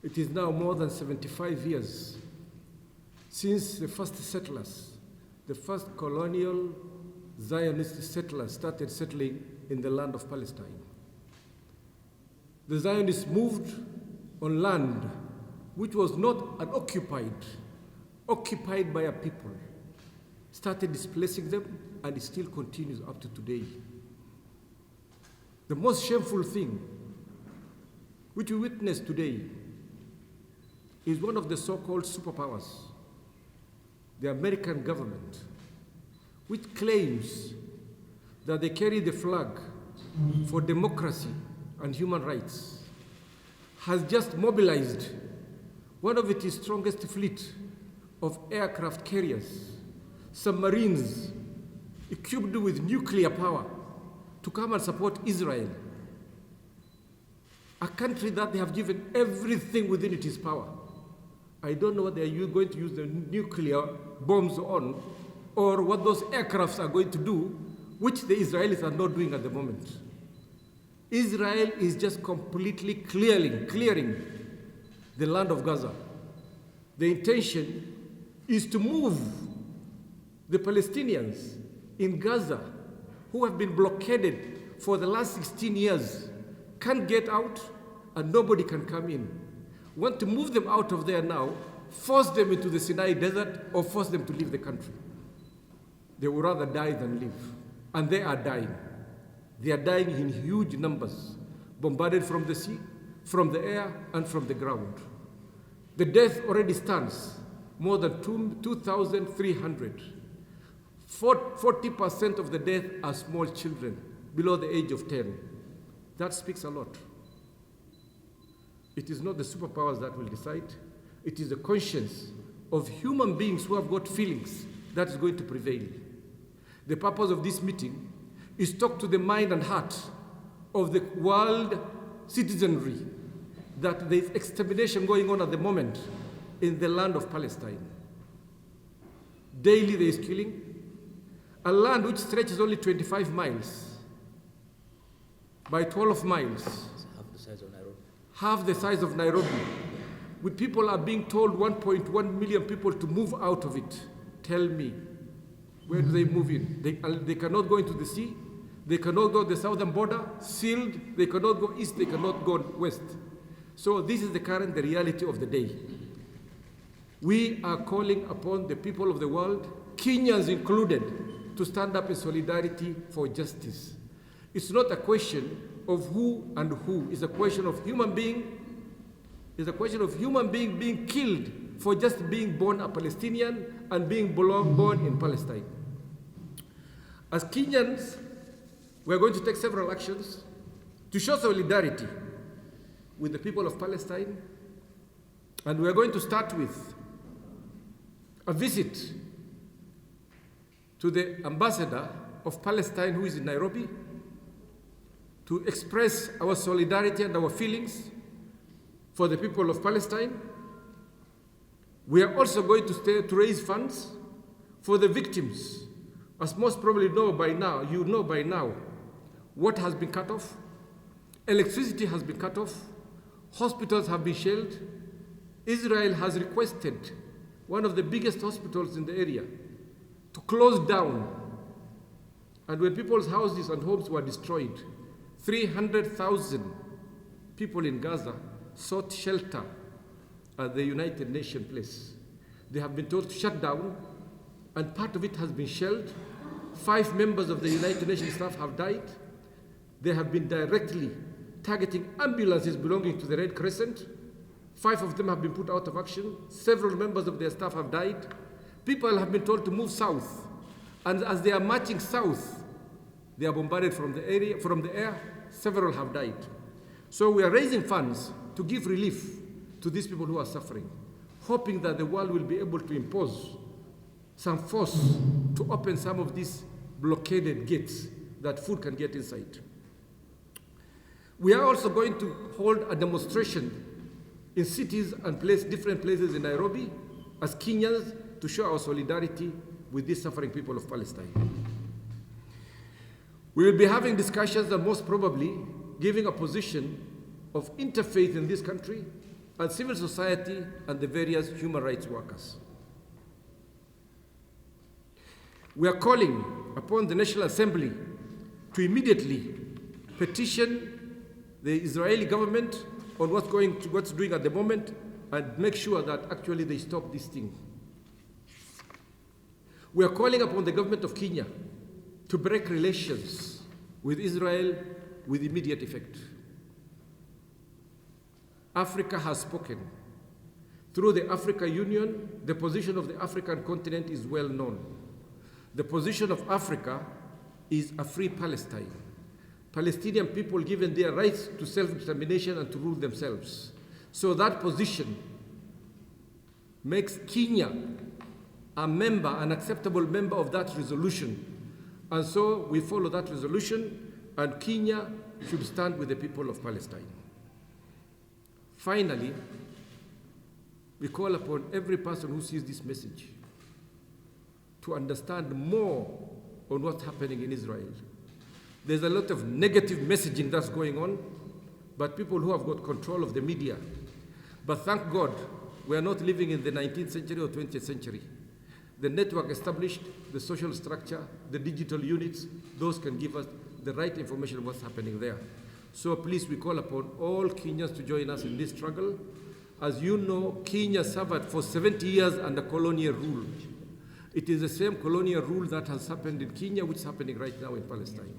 It is now more than 75 years since the first settlers, the first colonial Zionist settlers started settling in the land of Palestine. The Zionists moved on land which was not unoccupied, occupied by a people, started displacing them, and it still continues up to today. The most shameful thing which we witness today is one of the so-called superpowers, the American government, which claims that they carry the flag for democracy and human rights, has just mobilized one of its strongest fleet of aircraft carriers, submarines equipped with nuclear power to come and support Israel, a country that they have given everything within its power. I don't know whether you're going to use the nuclear bombs on, or what those aircrafts are going to do, which the Israelis are not doing at the moment. Israel is just completely clearing the land of Gaza. The intention is to move the Palestinians in Gaza, who have been blockaded for the last 16 years, can't get out, and nobody can come in. Want to move them out of there now, force them into the Sinai desert, or force them to leave the country. They would rather die than live. And they are dying. They are dying in huge numbers, bombarded from the sea, from the air, and from the ground. The death already stands, more than 2,300. 40% of the death are small children, below the age of 10. That speaks a lot. It is not the superpowers that will decide. It is the conscience of human beings who have got feelings that is going to prevail. The purpose of this meeting is to talk to the mind and heart of the world citizenry that there is extermination going on at the moment in the land of Palestine. Daily there is killing. A land which stretches only 25 miles by 12 miles. Half the size of Nairobi. Half the size of Nairobi. With people are being told 1.1 million people to move out of it. Tell me, where do they move in? They cannot go into the sea. They cannot go to the southern border, sealed. They cannot go east. They cannot go west. So this is the reality of the day. We are calling upon the people of the world, Kenyans included, to stand up in solidarity for justice. It's not a question of who and who. It's a question of human being. It's a question of human being being killed for just being born a Palestinian and being born in Palestine. As Kenyans, we're going to take several actions to show solidarity with the people of Palestine. And we're going to start with a visit to the ambassador of Palestine, who is in Nairobi, to express our solidarity and our feelings for the people of Palestine. We are also going to raise funds for the victims. As most probably know by now, what has been cut off. Electricity has been cut off. Hospitals have been shelled. Israel has requested one of the biggest hospitals in the area to close down. And when people's houses and homes were destroyed, 300,000 people in Gaza sought shelter at the United Nations place. They have been told to shut down, and part of it has been shelled. 5 members of the United Nations staff have died. They have been directly targeting ambulances belonging to the Red Crescent. 5 of them have been put out of action. Several members of their staff have died. People have been told to move south. And as they are marching south, they are bombarded from the air. Several have died. So we are raising funds to give relief to these people who are suffering, hoping that the world will be able to impose some force to open some of these blockaded gates that food can get inside. We are also going to hold a demonstration in cities and different places in Nairobi as Kenyans to show our solidarity with these suffering people of Palestine. We will be having discussions and most probably giving a position of interfaith in this country and civil society and the various human rights workers. We are calling upon the National Assembly to immediately petition the Israeli government on what's doing at the moment and make sure that actually they stop this thing. We are calling upon the government of Kenya to break relations with Israel with immediate effect. Africa has spoken. Through the Africa Union, the position of the African continent is well known. The position of Africa is a free Palestine. Palestinian people given their rights to self-determination and to rule themselves. So that position makes Kenya an acceptable member of that resolution. And so we follow that resolution, and Kenya should stand with the people of Palestine. Finally, we call upon every person who sees this message to understand more on what's happening in Israel. There's a lot of negative messaging that's going on, but people who have got control of the media. But thank God, we are not living in the 19th century or 20th century. The network established, the social structure, the digital units, those can give us the right information of what's happening there. So please, we call upon all Kenyans to join us in this struggle. As you know, Kenya suffered for 70 years under colonial rule. It is the same colonial rule that has happened in Kenya, which is happening right now in Palestine.